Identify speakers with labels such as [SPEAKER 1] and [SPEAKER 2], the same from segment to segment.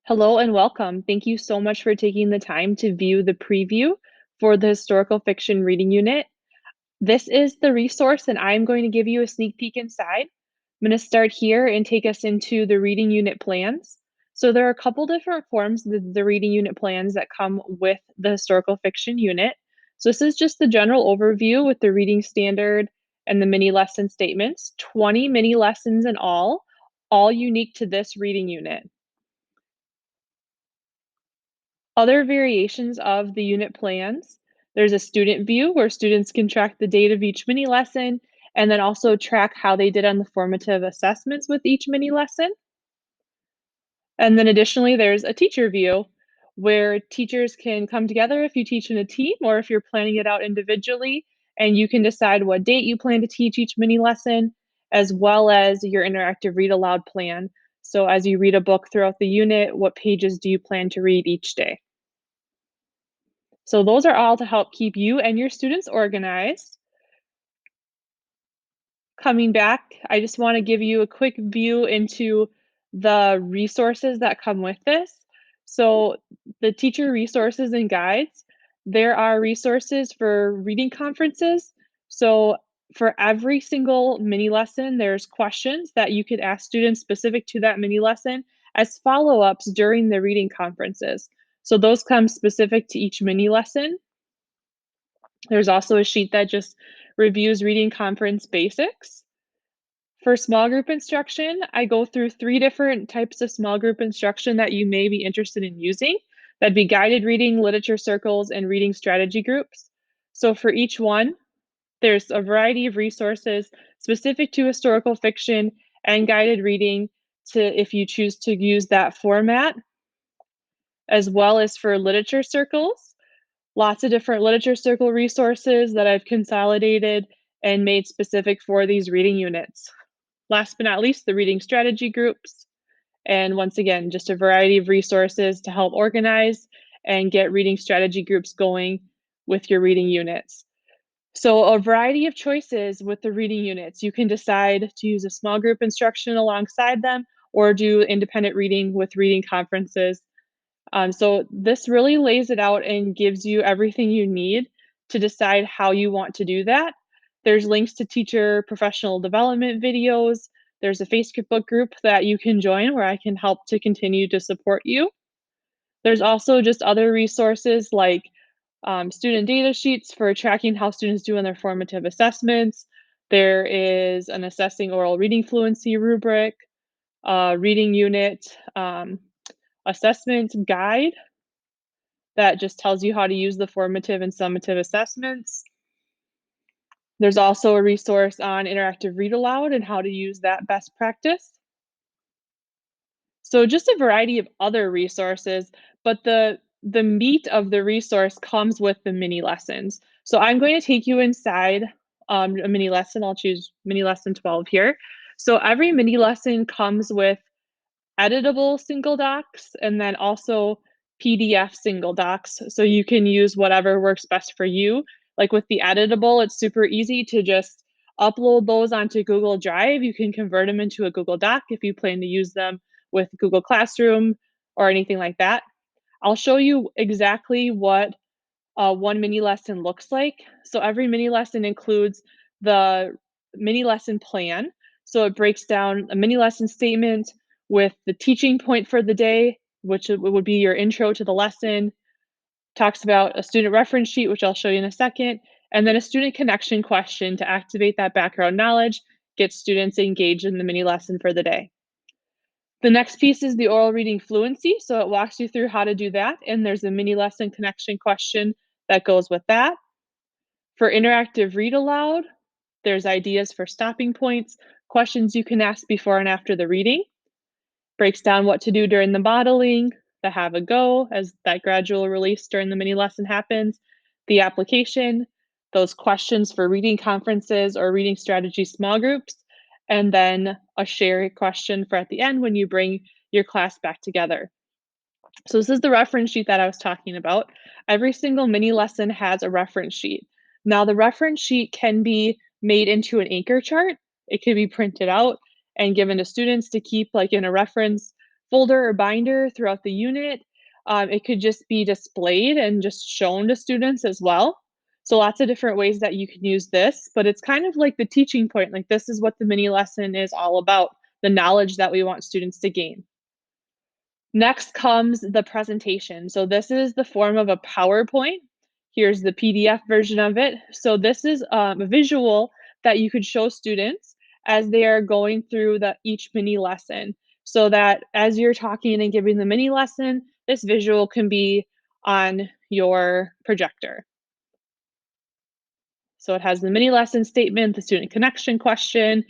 [SPEAKER 1] Hello and welcome. Thank you so much for taking the time to view the preview for the historical fiction reading unit. This is the resource, and I'm going to give you a sneak peek inside. I'm going to start here and take us into the reading unit plans. So there are a couple different forms of the reading unit plans that come with the historical fiction unit. So this is just the general overview with the reading standard and the mini lesson statements, 20 mini lessons in all unique to this reading unit. Other variations of the unit plans, there's a student view where students can track the date of each mini lesson and then also track how they did on the formative assessments with each mini lesson. And then additionally, there's a teacher view where teachers can come together if you teach in a team or if you're planning it out individually, and you can decide what date you plan to teach each mini lesson, as well as your interactive read aloud plan. So as you read a book throughout the unit, what pages do you plan to read each day? So those are all to help keep you and your students organized. Coming back, I just want to give you a quick view into the resources that come with this. So the teacher resources and guides, there are resources for reading conferences. So for every single mini lesson, there's questions that you could ask students specific to that mini lesson as follow-ups during the reading conferences. So those come specific to each mini lesson. There's also a sheet that just reviews reading conference basics. For small group instruction, I go through 3 different types of small group instruction that you may be interested in using. That'd be guided reading, literature circles, and reading strategy groups. So for each one, there's a variety of resources specific to historical fiction and guided reading to if you choose to use that format, as well as for literature circles. Lots of different literature circle resources that I've consolidated and made specific for these reading units. Last but not least, the reading strategy groups. And once again, just a variety of resources to help organize and get reading strategy groups going with your reading units. So a variety of choices with the reading units. You can decide to use a small group instruction alongside them or do independent reading with reading conferences. So this really lays it out and gives you everything you need to decide how you want to do that. There's links to teacher professional development videos. There's a Facebook group that you can join where I can help to continue to support you. There's also just other resources like student data sheets for tracking how students do in their formative assessments. There is an assessing oral reading fluency rubric, reading unit assessment guide that just tells you how to use the formative and summative assessments. There's also a resource on interactive read aloud and how to use that best practice. So just a variety of other resources, but the meat of the resource comes with the mini lessons. So I'm going to take you inside a mini lesson. I'll choose mini lesson 12 here. So every mini lesson comes with editable single docs and then also PDF single docs. So you can use whatever works best for you. Like with the editable, it's super easy to just upload those onto Google Drive. You can convert them into a Google Doc if you plan to use them with Google Classroom or anything like that. I'll show you exactly what one mini lesson looks like. So every mini lesson includes the mini lesson plan. So it breaks down a mini lesson statement with the teaching point for the day, which would be your intro to the lesson, talks about a student reference sheet, which I'll show you in a second, and then a student connection question to activate that background knowledge, get students engaged in the mini lesson for the day. The next piece is the oral reading fluency. So it walks you through how to do that. And there's a mini lesson connection question that goes with that. For interactive read aloud, there's ideas for stopping points, questions you can ask before and after the reading, breaks down what to do during the modeling, the have a go as that gradual release during the mini lesson happens, the application, those questions for reading conferences or reading strategy small groups, and then a share question for at the end when you bring your class back together. So this is the reference sheet that I was talking about. Every single mini lesson has a reference sheet. Now the reference sheet can be made into an anchor chart. It can be printed out and given to students to keep like in a reference folder or binder throughout the unit. It could just be displayed and just shown to students as well. So lots of different ways that you can use this, but it's kind of like the teaching point. Like this is what the mini lesson is all about, the knowledge that we want students to gain. Next comes the presentation. So this is the form of a PowerPoint. Here's the PDF version of it. So this is a visual that you could show students as they are going through each mini lesson, so that as you're talking and giving the mini lesson, this visual can be on your projector. So it has the mini lesson statement, the student connection question.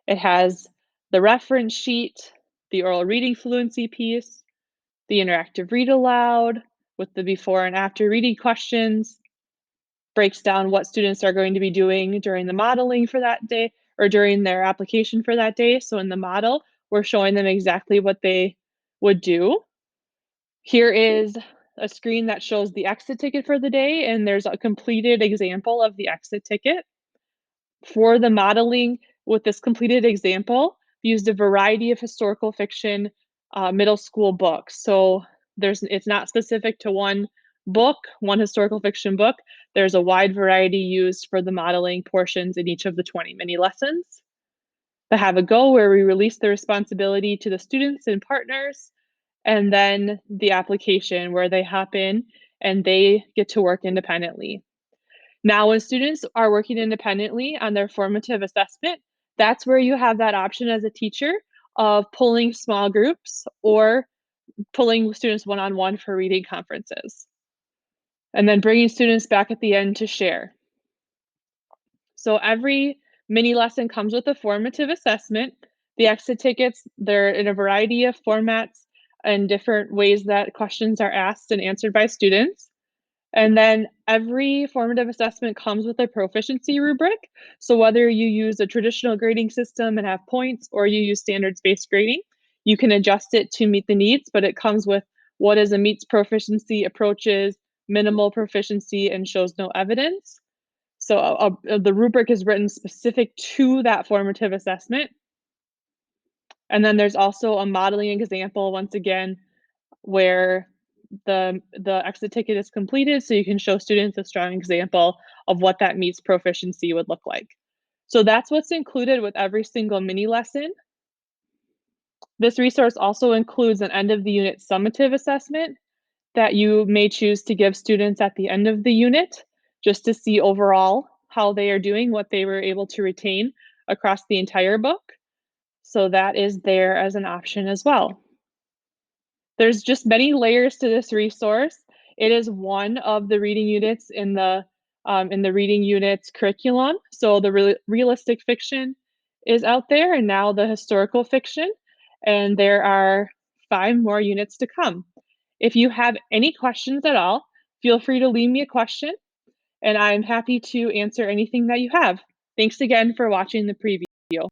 [SPEAKER 1] It has the reference sheet, the oral reading fluency piece, the interactive read aloud with the before and after reading questions, breaks down what students are going to be doing during the modeling for that day or during their application for that day. So in the model, we're showing them exactly what they would do. Here is a screen that shows the exit ticket for the day, and there's a completed example of the exit ticket. For the modeling with this completed example, we used a variety of historical fiction middle school books. So it's not specific to one book, one historical fiction book. There's a wide variety used for the modeling portions in each of the 20 mini lessons. The Have a Go, where we release the responsibility to the students and partners, and then the application, where they hop in and they get to work independently. Now, when students are working independently on their formative assessment, that's where you have that option as a teacher of pulling small groups or pulling students one-on-one for reading conferences, and then bringing students back at the end to share. So every mini lesson comes with a formative assessment. The exit tickets, they're in a variety of formats and different ways that questions are asked and answered by students. And then every formative assessment comes with a proficiency rubric. So whether you use a traditional grading system and have points, or you use standards-based grading, you can adjust it to meet the needs, but it comes with what is a meets proficiency, approaches, minimal proficiency, and shows no evidence. So the rubric is written specific to that formative assessment. And then there's also a modeling example, once again, where the exit ticket is completed, so you can show students a strong example of what that meets proficiency would look like. So that's what's included with every single mini lesson. This resource also includes an end of the unit summative assessment that you may choose to give students at the end of the unit, just to see overall how they are doing, what they were able to retain across the entire book. So that is there as an option as well. There's just many layers to this resource. It is one of the reading units in the reading units curriculum. So the realistic fiction is out there, and now the historical fiction, and there are 5 more units to come. If you have any questions at all, feel free to leave me a question, and I'm happy to answer anything that you have. Thanks again for watching the preview.